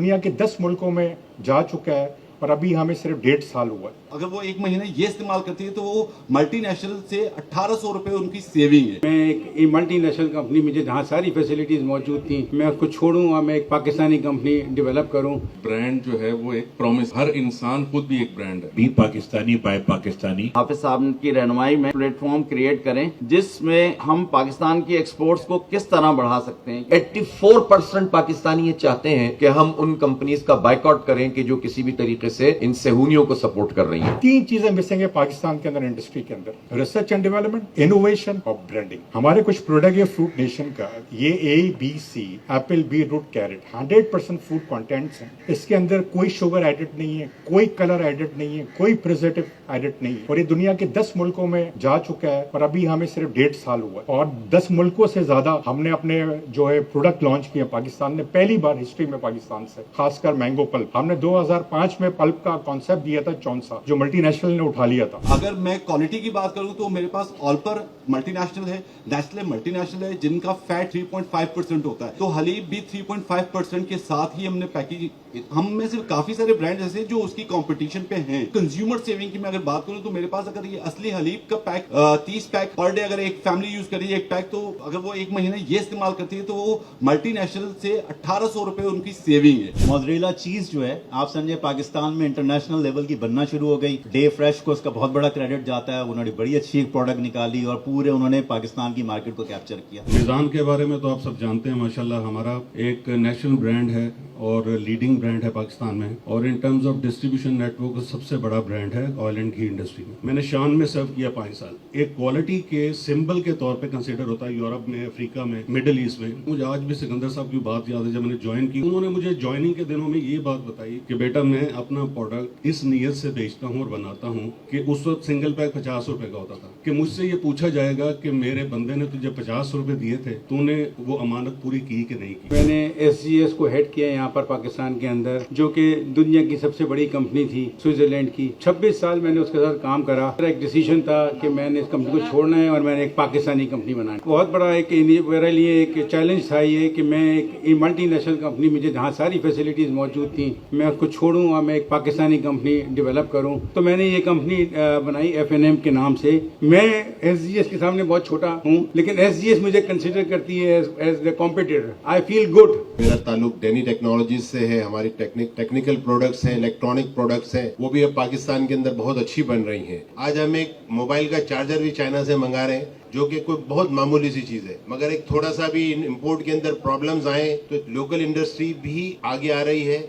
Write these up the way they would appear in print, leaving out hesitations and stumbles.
دنیا کے 10 ملکوں میں جا چکا ہے اور ابھی ہمیں صرف 1.5 سال ہوا ہے. اگر وہ ایک مہینے یہ استعمال کرتی ہے تو وہ ملٹی نیشنل سے 1800 روپے ان کی سیونگ ہے. میں ایک ملٹی نیشنل کمپنی میں جہاں ساری فیسلٹیز موجود تھیں میں اس کو چھوڑوں اور میں ایک پاکستانی کمپنی ڈیولپ کروں. برانڈ جو ہے وہ ایک پرومس، ہر انسان خود بھی ایک برانڈ ہے. Be Pakistani buy Pakistani. حافظ صاحب کی رہنمائی میں پلیٹ فارم کریٹ کریں جس میں ہم پاکستان کی ایکسپورٹس کو کس طرح بڑھا سکتے ہیں. 84% پاکستانی یہ چاہتے ہیں کہ ہم ان کمپنیز کا بائیک آؤٹ کریں کہ جو کسی بھی طریقے سے ان صہیونیوں کو سپورٹ کر رہی ہیں. 3 چیزیں مسنگ ہے پاکستان کے اندر انڈسٹری کے اندر: ریسرچ اینڈ ڈیولپمنٹ، انوویشن اور برانڈنگ. ہمارے کچھ پروڈکٹ ہے فروٹ نیشن کا، یہ ABC apple, beet root, carrot 100% food contents ہیں. اس کے اندر کوئی شوگر ایڈڈ نہیں ہے، کوئی کلر ایڈڈ نہیں ہے، کوئی پریزرویٹو ایڈڈ نہیں ہے، اور یہ دنیا کے 10 ملکوں میں جا چکا ہے اور ابھی ہمیں صرف 1.5 سال ہوا ہے. اور 10 ملکوں سے زیادہ ہم نے اپنے جو ہے پروڈکٹ لانچ کیے. پاکستان نے پہلی بار ہسٹری میں پاکستان سے، خاص کر مینگو پلپ، ہم نے 2005 میں پلپ کا کانسیپٹ دیا تھا 64 جو ملٹی نیشنل نے اٹھا لیا تھا. اگر میں کوالٹی کی بات کروں تو میرے پاس آلپر ملٹی نیشنل ہے، نیسلے ملٹی نیشنل ہے جن کا فیٹ 3.5% ہوتا ہے، تو حلیب بھی 3.5% کے ساتھ ہی ہم نے پیکیج. ہم میں سے کافی سارے برانڈ ایسے جو اس کی کمپٹیشن پہ ہیں. کنزیومر سیونگ کی میں اگر بات کروں تو میرے پاس اگر یہ اصلی حلیب کا پیک 30 پیک پر ڈے اگر ایک فیملی یوز کری ایک پیک، تو اگر وہ ایک مہینے یہ استعمال کرتی ہے تو وہ ملٹی نیشنل سے 1800 روپے ان کی سیونگ ہے. موزریلا چیز جو ہے آپ سمجھے پاکستان میں انٹرنیشنل لیول کی بننا شروع ہو گئی. ڈے فریش کو اس کا بہت بڑا کریڈٹ جاتا ہے، انہوں نے بڑی اچھی پروڈکٹ نکالی اور پورے انہوں نے پاکستان کی مارکیٹ کو کیپچر کیا. میزان کے بارے میں تو آپ سب جانتے ہیں، ماشاءاللہ ہمارا ایک نیشنل برانڈ ہے اور لیڈنگ برانڈ ہے پاکستان میں، اور in terms of distribution net سب سے بڑا برانڈ ہے آئل اینڈ گھی انڈسٹری میں. میں نے شان میں سرو کیا 5 سال. ایک کوالٹی کے سمبل کے طور پہ کنسیڈر ہوتا ہے یورپ میں، افریقہ میں، مڈل ایسٹ میں. مجھے آج بھی سکندر صاحب کی بات یاد ہے، جب میں نے جوائن کی انہوں نے مجھے جوائننگ کے دنوں میں یہ بات بتائی کہ بیٹا میں اپنا پروڈکٹ اس نیت سے بیچتا ہوں اور بناتا ہوں کہ اس وقت سنگل پیک 50 روپے کا ہوتا تھا کہ مجھ سے یہ پوچھا جائے گا کہ میرے بندے نے تجھے 50 روپے دیے تھے، تو نے وہ امانت پوری کی کہ نہیں کی. میں نے SGS کو ہیڈ کیا یہاں پر پاکستان کے اندر، جو کہ دنیا کی سب سے بڑی کمپنی تھی سوئٹزرلینڈ کی. 26 سال میں نے اس کے ساتھ کام کرا. ایک ڈیسیژن تھا کہ میں نے اس کمپنی کو چھوڑنا ہے اور میں نے ایک پاکستانی کمپنی بنانی. بہت بڑا ایک میرے لیے ایک چیلنج تھا یہ کہ میں ایک ملٹی نیشنل کمپنی میں جہاں ساری فیسلٹیز موجود تھیں میں اس کو چھوڑوں اور میں ایک پاکستانی کمپنی ڈیولپ کروں. تو میں نے یہ کمپنی بنائی FNM کے نام سے. میں SGS کے سامنے بہت چھوٹا ہوں لیکن SGS مجھے کنسیڈر کرتی ہے as a competitor. I feel good. میرا تعلق ڈینی ٹیکنالوجیز سے ہے. ہماری ٹیکنیکل پروڈکٹس ہیں، الیکٹرانک پروڈکٹس ہیں، وہ بھی اب پاکستان کے اندر بہت اچھی بن رہی ہیں. آج ہم ایک موبائل کا چارجر بھی چائنا سے منگا رہے ہیں جو کہ کوئی بہت معمولی سی چیز ہے، مگر ایک تھوڑا سا بھی امپورٹ کے اندر پرابلمز آئیں تو لوکل انڈسٹری بھی آگے آ رہی ہے.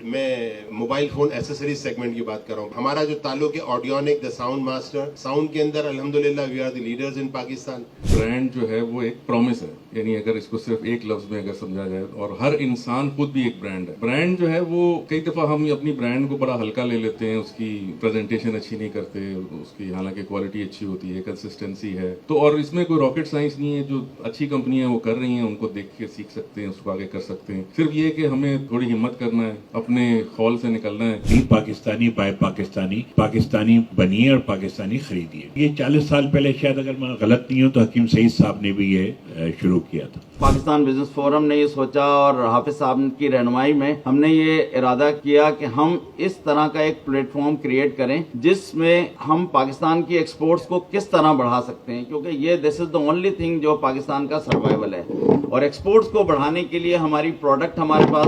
میں موبائل فون ایسیسریز سیگمنٹ کی بات کر رہا ہوں. ہمارا جو تعلق ہے Audionic, the sound master, sound کے اندر الحمدللہ we are the leaders in Pakistan. Brand جو ہے وہ ایک پرومس ہے، یعنی اگر اس کو صرف ایک لفظ میں اگر سمجھا جائے، اور ہر انسان خود بھی ایک برانڈ ہے. برانڈ جو ہے وہ کئی دفعہ ہم اپنی برانڈ کو بڑا ہلکا لے لیتے ہیں، اس کی پریزنٹیشن اچھی نہیں کرتے، اس کی حالانکہ کوالٹی اچھی ہوتی ہے، کنسسٹنسی ہے. تو اور اس میں کوئی راکٹ سائنس نہیں ہے. جو اچھی کمپنیاں وہ کر رہی ہیں ان کو دیکھ کے سیکھ سکتے ہیں، اس کو آگے کر سکتے ہیں. صرف یہ کہ ہمیں تھوڑی ہمت کرنا ہے، اپنے خول سے نکلنا ہے. Be Pakistani buy Pakistani. پاکستانی بنیے اور پاکستانی خریدیے. یہ 40 سال پہلے شاید اگر میں غلط نہیں ہوں تو حکیم سعید صاحب نے بھی یہ شروع کیا تھا. پاکستان بزنس فورم نے یہ سوچا اور حافظ صاحب کی رہنمائی میں ہم نے یہ ارادہ کیا کہ ہم اس طرح کا ایک پلیٹ فارم کریٹ کریں جس میں ہم پاکستان کی ایکسپورٹس کو کس طرح بڑھا سکتے ہیں، کیونکہ یہ دس از دا اونلی تھنگ جو پاکستان کا سروائیول ہے. اور ایکسپورٹس کو بڑھانے کے لیے ہماری پروڈکٹ ہمارے پاس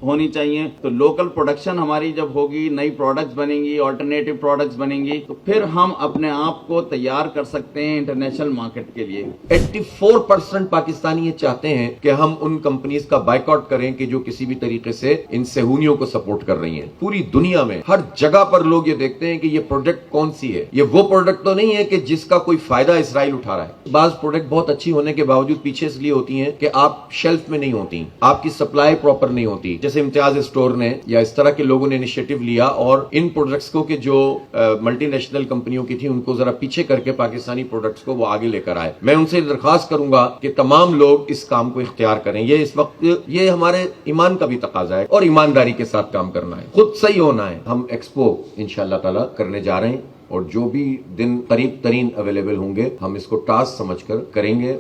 ہونی چاہیے. تو لوکل پروڈکشن ہماری جب ہوگی، نئی پروڈکٹس بنیں گی، آلٹرنیٹیو پروڈکٹس بنیں گی، تو پھر ہم اپنے آپ کو تیار کر سکتے ہیں انٹرنیشنل مارکیٹ کے لیے. 84% پاکستانی یہ چاہتے ہیں کہ ہم ان کمپنیز کا بائیک آؤٹ کریں کہ جو کسی بھی طریقے سے ان صہیونیوں کو سپورٹ کر رہی ہیں. پوری دنیا میں ہر جگہ پر لوگ یہ دیکھتے ہیں کہ یہ پروڈکٹ کون سی ہے. یہ وہ پروڈکٹ تو نہیں ہے کہ جس کا کوئی فائدہ اسرائیل اٹھا رہا ہے. بعض پروڈکٹ بہت اچھی ہونے کے باوجود پیچھے اس لیے ہوتی ہیں کہ آپ شیلف میں نہیں ہوتی، آپ کی سپلائی پراپر نہیں ہوتی. جیسے امتیاز اسٹور نے یا اس طرح کے لوگوں نے انیشیٹو لیا اور ان پروڈکٹس کو کہ جو ملٹی نیشنل کمپنیوں کی تھی ان کو ذرا پیچھے کر کے پاکستانی پروڈکٹس کو وہ آگے لے کر آئے. میں ان سے درخواست کروں گا کہ تمام لوگ اس کام کو اختیار کریں. یہ اس وقت یہ ہمارے ایمان کا بھی تقاضا ہے اور ایمانداری کے ساتھ کام کرنا ہے، خود صحیح ہونا ہے. ہم ایکسپو انشاءاللہ تعالی کرنے جا رہے ہیں اور جو بھی دن قریب ترین اویلیبل ہوں گے ہم اس کو ٹاسک سمجھ کر کریں گے.